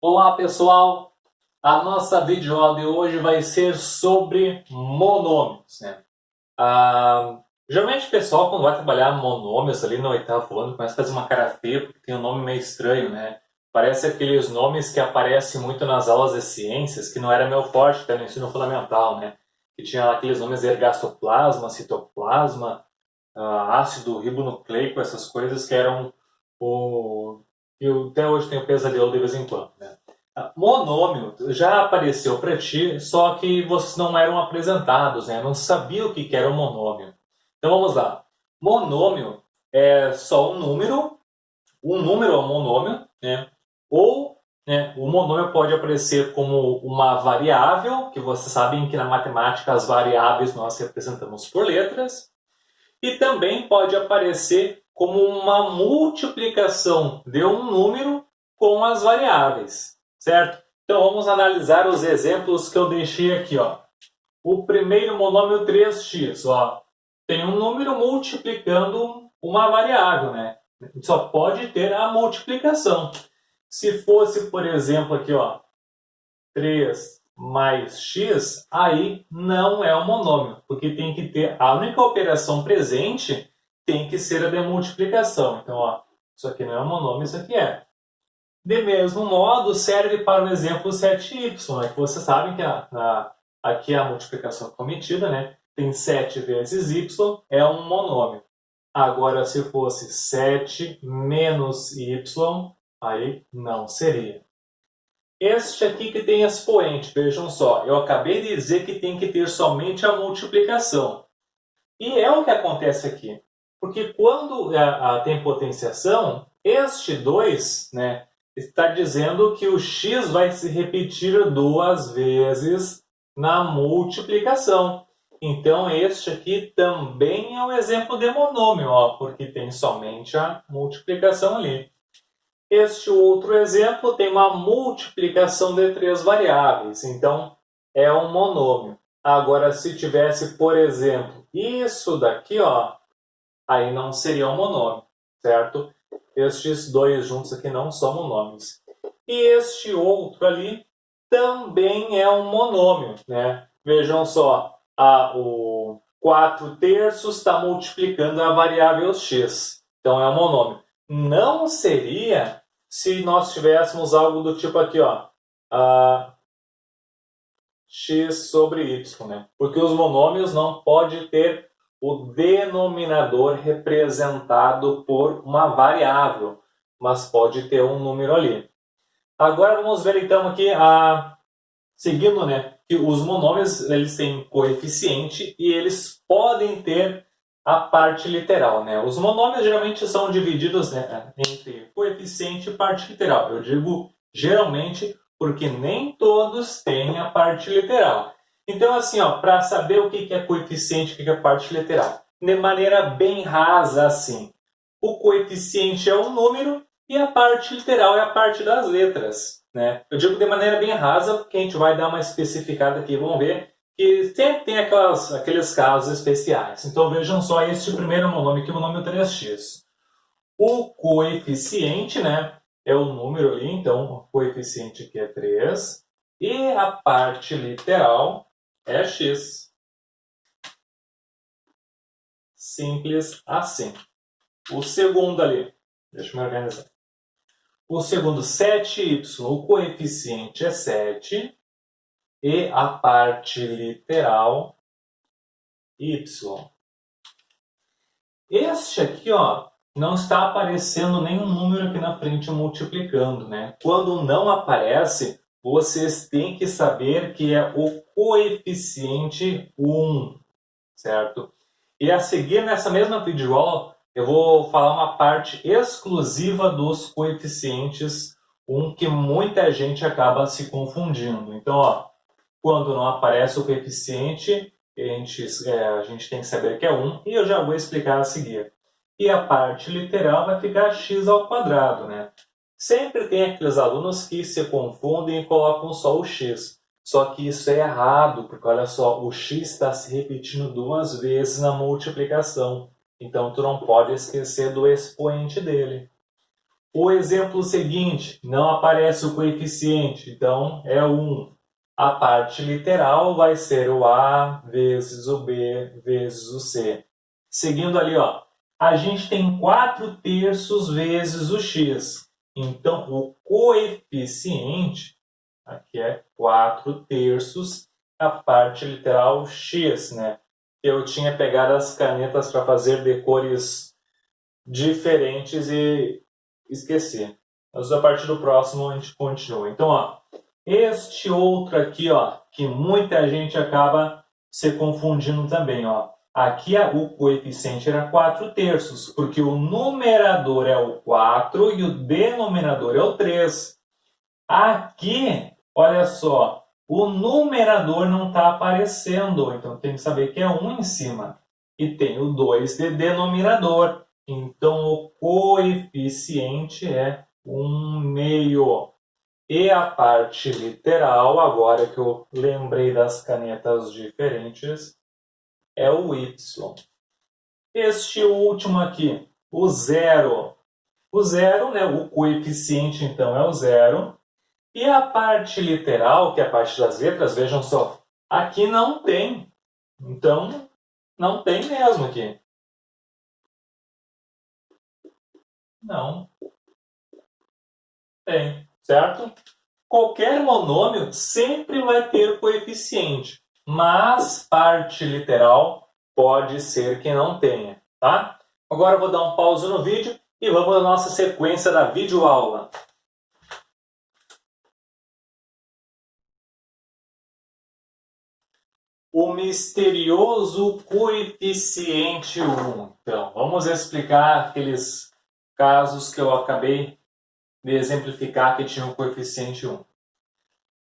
Olá pessoal, a nossa videoaula de hoje vai ser sobre monômios, né? Geralmente o pessoal quando vai trabalhar monômios ali no oitavo ano começa a fazer uma cara feia porque tem um nome meio estranho, né? Parece aqueles nomes que aparecem muito nas aulas de ciências, que não era meu forte até no ensino fundamental, né? Que tinha lá aqueles nomes ergastoplasma, citoplasma, ácido ribonucleico, essas coisas que eram o... Eu até hoje tenho pesadelo de vez em quando, né? Monômio já apareceu para ti, só que vocês não eram apresentados, né? Não sabia o que era um monômio. Então vamos lá. Monômio é só um número é um monômio, né? Ou né, o monômio pode aparecer como uma variável, que vocês sabem que na matemática as variáveis nós representamos por letras, e também pode aparecer como uma multiplicação de um número com as variáveis, certo? Então vamos analisar os exemplos que eu deixei aqui, ó. O primeiro monômio 3x, ó, tem um número multiplicando uma variável, né? Só pode ter a multiplicação. Se fosse, por exemplo, aqui, ó, 3 mais x, aí não é um monômio, porque tem que ter a única operação presente tem que ser a de multiplicação. Então, ó, isso aqui não é um monômio, isso aqui é. De mesmo modo, serve para o exemplo 7y, que vocês sabem que aqui é a multiplicação cometida, né? Tem 7 vezes y, é um monômio. Agora, se fosse 7 menos y, aí não seria. Este aqui que tem expoente, vejam só, eu acabei de dizer que tem que ter somente a multiplicação. E é o que acontece aqui. Porque quando tem potenciação, este 2, né, está dizendo que o x vai se repetir duas vezes na multiplicação. Então, este aqui também é um exemplo de monômio, ó, porque tem somente a multiplicação ali. Este outro exemplo tem uma multiplicação de três variáveis, então é um monômio. Agora, se tivesse, por exemplo, isso daqui, ó, aí não seria um monômio, certo? Estes dois juntos aqui não são monômios. E este outro ali também é um monômio, né? Vejam só, o 4 terços está multiplicando a variável x, então é um monômio. Não seria se nós tivéssemos algo do tipo aqui, ó, x sobre y, né? Porque os monômios não podem ter o denominador representado por uma variável, mas pode ter um número ali. Agora vamos ver então aqui, seguindo, né, que os monômios eles têm coeficiente e eles podem ter a parte literal, né? Os monômios geralmente são divididos, né, entre coeficiente e parte literal. Eu digo geralmente porque nem todos têm a parte literal. Então, assim, ó, para saber o que é coeficiente e o que é parte literal, de maneira bem rasa, assim, o coeficiente é um número e a parte literal é a parte das letras, né? Eu digo de maneira bem rasa, porque a gente vai dar uma especificada aqui, vamos ver que sempre tem aqueles casos especiais. Então vejam só este primeiro monômio aqui, o monômio 3x. O coeficiente, né, é o número ali, então o coeficiente aqui é 3, e a parte literal é x. Simples assim. O segundo ali, deixa eu me organizar. O segundo, 7y, o coeficiente é 7 e a parte literal y. Este aqui, ó, não está aparecendo nenhum número aqui na frente multiplicando, né? Quando não aparece, vocês têm que saber que é o coeficiente 1, certo? E a seguir, nessa mesma videoaula, eu vou falar uma parte exclusiva dos coeficientes 1 que muita gente acaba se confundindo. Então, ó, quando não aparece o coeficiente, a gente tem que saber que é 1 e eu já vou explicar a seguir. E a parte literal vai ficar x ao quadrado, né? Sempre tem aqueles alunos que se confundem e colocam só o x. Só que isso é errado, porque olha só, o x está se repetindo duas vezes na multiplicação. Então, tu não pode esquecer do expoente dele. O exemplo seguinte, não aparece o coeficiente, então é 1. A parte literal vai ser o A vezes o B vezes o C. Seguindo ali, ó, a gente tem 4/3 vezes o x. Então, o coeficiente aqui é 4/3, a parte literal x, né? Eu tinha pegado as canetas para fazer de cores diferentes e esqueci. Mas a partir do próximo a gente continua. Então, ó, este outro aqui, ó, que muita gente acaba se confundindo também, ó. Aqui o coeficiente era 4/3, porque o numerador é o 4 e o denominador é o 3. Aqui, olha só, o numerador não está aparecendo, então tem que saber que é 1 em cima. E tem o 2 de denominador. Então, o coeficiente é 1/2. E a parte literal, agora que eu lembrei das canetas diferentes, é o y. Este último aqui, o zero. O zero, né, o coeficiente então é o zero. E a parte literal, que é a parte das letras, vejam só, aqui não tem. Então, não tem mesmo aqui. Não tem, certo? Qualquer monômio sempre vai ter coeficiente, mas parte literal pode ser que não tenha, tá? Agora eu vou dar um pause no vídeo e vamos à nossa sequência da videoaula. O misterioso coeficiente 1. Então, vamos explicar aqueles casos que eu acabei de exemplificar que tinham coeficiente 1.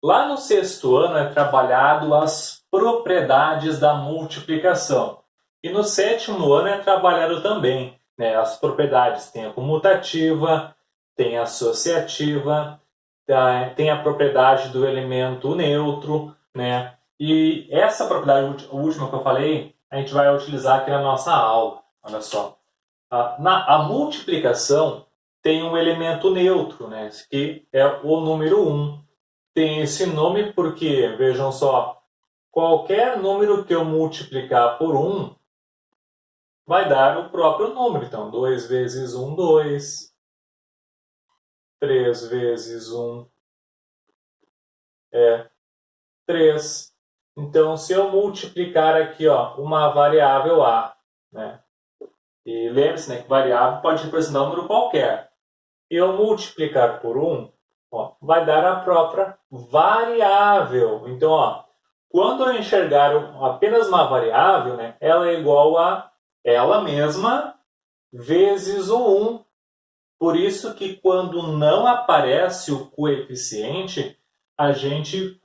Lá no sexto ano é trabalhado as propriedades da multiplicação. E no sétimo ano é trabalhado também, né, as propriedades. Tem a comutativa, tem a associativa, tem a propriedade do elemento neutro, né? E essa propriedade última que eu falei, a gente vai utilizar aqui na nossa aula. Olha só. A multiplicação tem um elemento neutro, né, que é o número 1. Tem esse nome porque, vejam só, qualquer número que eu multiplicar por 1 vai dar o próprio número. Então, 2 vezes 1, 2. 3 vezes 1 é 3. Então, se eu multiplicar aqui, ó, uma variável a, né? E lembre-se, né, que variável pode representar um número qualquer. E eu multiplicar por 1, ó, vai dar a própria variável. Então, ó, quando eu enxergar apenas uma variável, né, ela é igual a ela mesma vezes o 1. Por isso que quando não aparece o coeficiente, a gente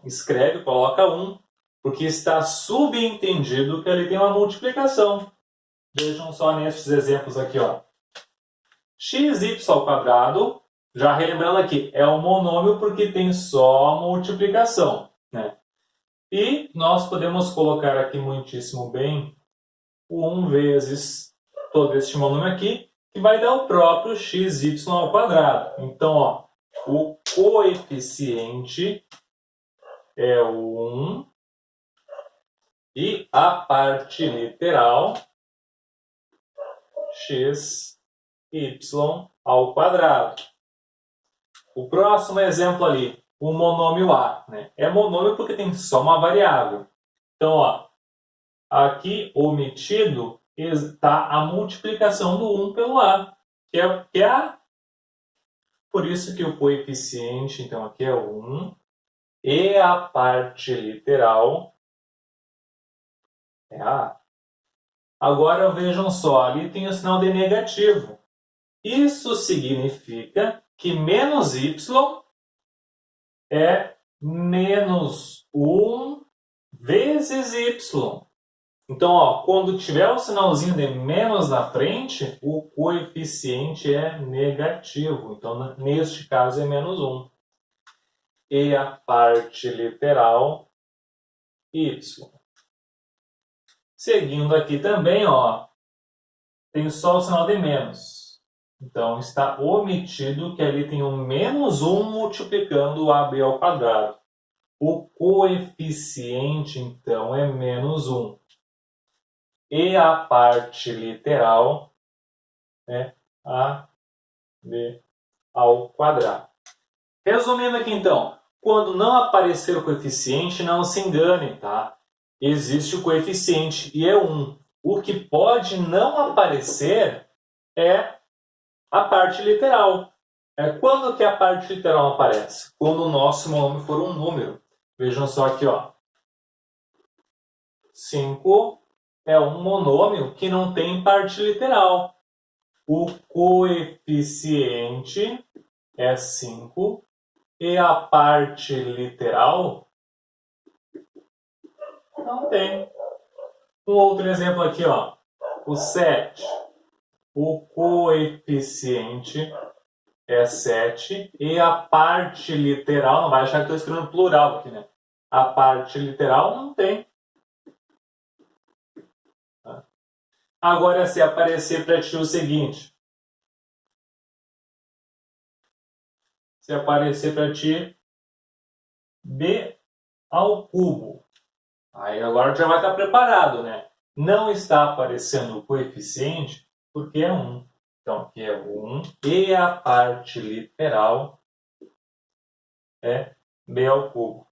escreve, coloca 1, porque está subentendido que ele tem uma multiplicação. Vejam só nesses exemplos aqui, ó. xy², já relembrando aqui, é um monômio porque tem só multiplicação, né? E nós podemos colocar aqui muitíssimo bem o 1 vezes todo este monômio aqui, que vai dar o próprio xy². Então, ó, o coeficiente é o 1 e a parte literal xy². O próximo exemplo ali, o monômio A, né? É monômio porque tem só uma variável. Então, ó, aqui omitido está a multiplicação do 1 pelo A, que é A. Por isso que o coeficiente, então, aqui é 1 e a parte literal é A. Agora vejam só, ali tem o sinal de negativo. Isso significa que menos y é menos 1 vezes y. Então, ó, quando tiver o sinalzinho de menos na frente, o coeficiente é negativo. Então, neste caso, é menos 1. E a parte literal, y. Seguindo aqui também, ó, tem só o sinal de menos. Então, está omitido que ali tem um menos 1 multiplicando o AB ao quadrado. O coeficiente, então, é menos 1. E a parte literal é AB ao quadrado. Resumindo aqui, então, quando não aparecer o coeficiente, não se engane, tá? Existe o coeficiente e é 1. O que pode não aparecer é a parte literal. Quando que a parte literal aparece? Quando o nosso monômio for um número. Vejam só aqui, ó. 5 é um monômio que não tem parte literal. O coeficiente é 5 e a parte literal não tem. Um outro exemplo aqui, ó. O 7. O coeficiente é 7 e a parte literal, não vai achar que estou escrevendo plural aqui, né? A parte literal não tem. Agora, se aparecer para ti o seguinte. Se aparecer para ti b ao cubo. Aí agora já vai estar preparado, né? Não está aparecendo o coeficiente porque é 1. Então, aqui é 1 e a parte literal é b ao cubo.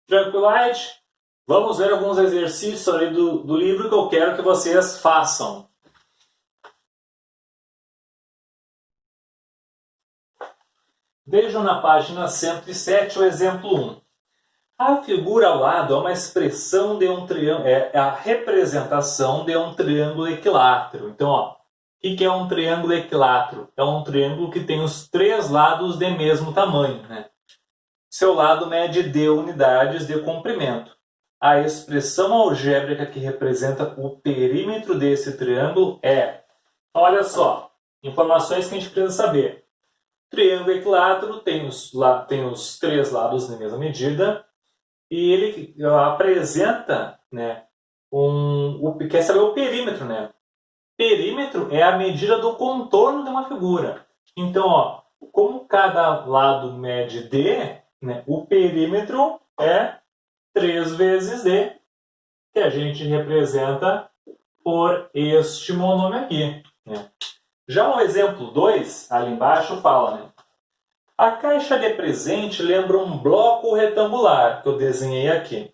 Tranquilidade? Vamos ver alguns exercícios ali do livro que eu quero que vocês façam. Vejam na página 107 o exemplo 1. A figura ao lado é uma expressão de um triângulo, é a representação de um triângulo equilátero. Então, ó, o que é um triângulo equilátero? É um triângulo que tem os três lados de mesmo tamanho, né? Seu lado mede d unidades de comprimento. A expressão algébrica que representa o perímetro desse triângulo é... Olha só, informações que a gente precisa saber. Triângulo equilátero tem os três lados de mesma medida e ele apresenta, né, quer saber o perímetro, né? Perímetro é a medida do contorno de uma figura. Então, ó, como cada lado mede d, né, o perímetro é 3 vezes d, que a gente representa por este monômio aqui, né? Já o exemplo 2, ali embaixo, fala, né? A caixa de presente lembra um bloco retangular que eu desenhei aqui.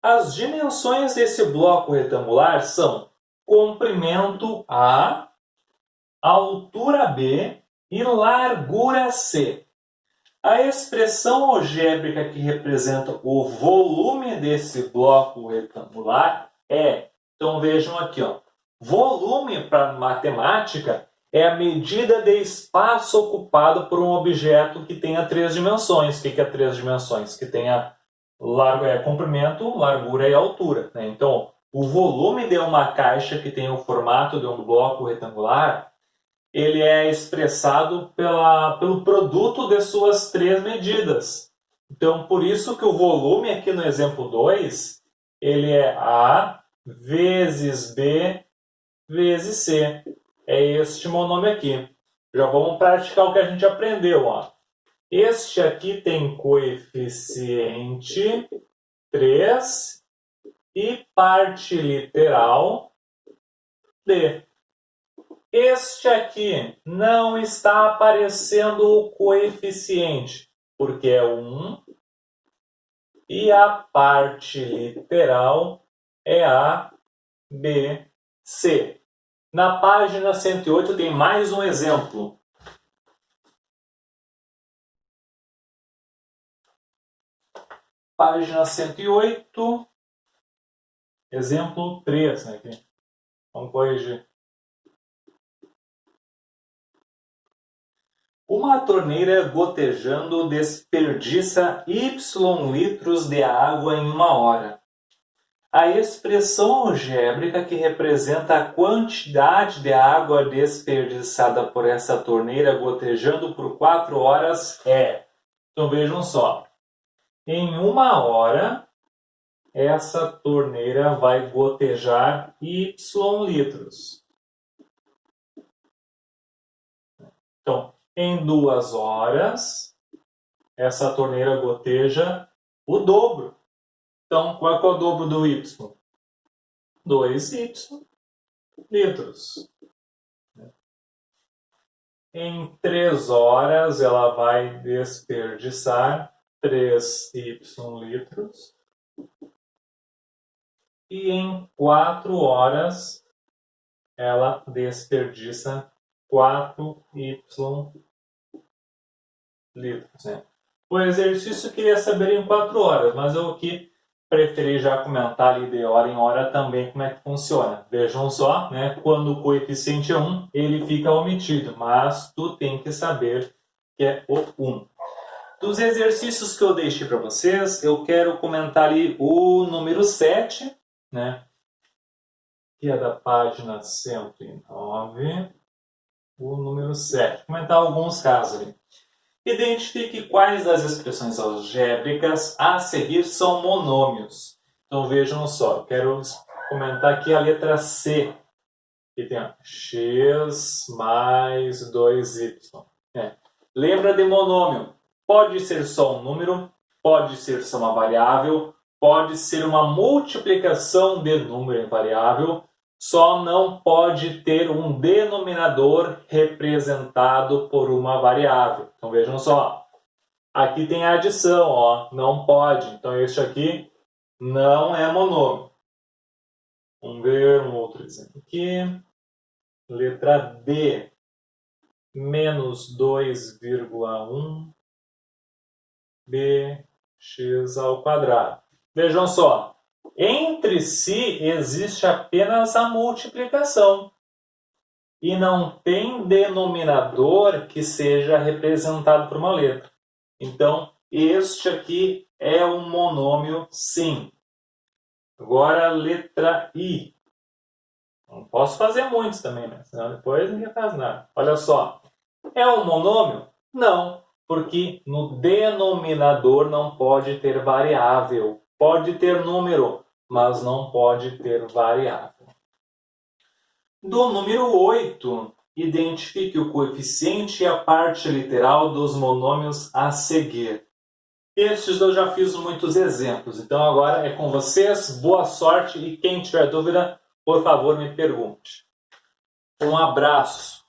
As dimensões desse bloco retangular são comprimento A, altura B e largura C. A expressão algébrica que representa o volume desse bloco retangular é, então vejam aqui, ó, volume para matemática é a medida de espaço ocupado por um objeto que tenha três dimensões. O que é três dimensões? Que tenha comprimento, largura e altura, né? Então, o volume de uma caixa que tem o formato de um bloco retangular, ele é expressado pelo produto de suas três medidas. Então, por isso que o volume aqui no exemplo 2, ele é A vezes B vezes C. É este monômio aqui. Já vamos praticar o que a gente aprendeu, ó. Este aqui tem coeficiente 3 e parte literal D. Este aqui não está aparecendo o coeficiente, porque é 1 e a parte literal é A, B, C. Na página 108 tem mais um exemplo. Página 108, exemplo 3. Né, aqui. Vamos corrigir. Uma torneira gotejando desperdiça Y litros de água em 1 hora. A expressão algébrica que representa a quantidade de água desperdiçada por essa torneira gotejando por 4 horas é... Então vejam só. Em 1 hora, essa torneira vai gotejar Y litros. Então, em 2 horas, essa torneira goteja o dobro. Então, qual é o dobro do Y? 2Y litros. Em 3 horas, ela vai desperdiçar 3Y litros. E em 4 horas, ela desperdiça 4Y litros. Né? O exercício eu queria saber em 4 horas, mas eu aqui preferi já comentar ali de hora em hora também como é que funciona. Vejam só, né? Quando o coeficiente é 1, ele fica omitido, mas tu tem que saber que é o 1. Dos exercícios que eu deixei para vocês, eu quero comentar ali o número 7, né? Que é da página 109, o número 7. Comentar alguns casos ali. Identifique quais das expressões algébricas a seguir são monômios. Então vejam só, eu quero comentar aqui a letra C, que tem x mais 2y. Lembra de monômio? Pode ser só um número, pode ser só uma variável, pode ser uma multiplicação de número em variável, só não pode ter um denominador representado por uma variável. Então vejam só, aqui tem a adição, ó, não pode. Então este aqui não é monômio. Vamos ver um outro exemplo aqui. Letra B, menos 2,1 bx ao quadrado. Vejam só, entre si existe apenas a multiplicação e não tem denominador que seja representado por uma letra. Então, este aqui é um monômio, sim. Agora, letra I. Não posso fazer muitos também, né? Senão depois ninguém faz nada. Olha só, é um monômio? Não, porque no denominador não pode ter variável. Pode ter número, mas não pode ter variável. Do número 8, identifique o coeficiente e a parte literal dos monômios a seguir. Estes eu já fiz muitos exemplos, então agora é com vocês. Boa sorte e quem tiver dúvida, por favor, me pergunte. Um abraço.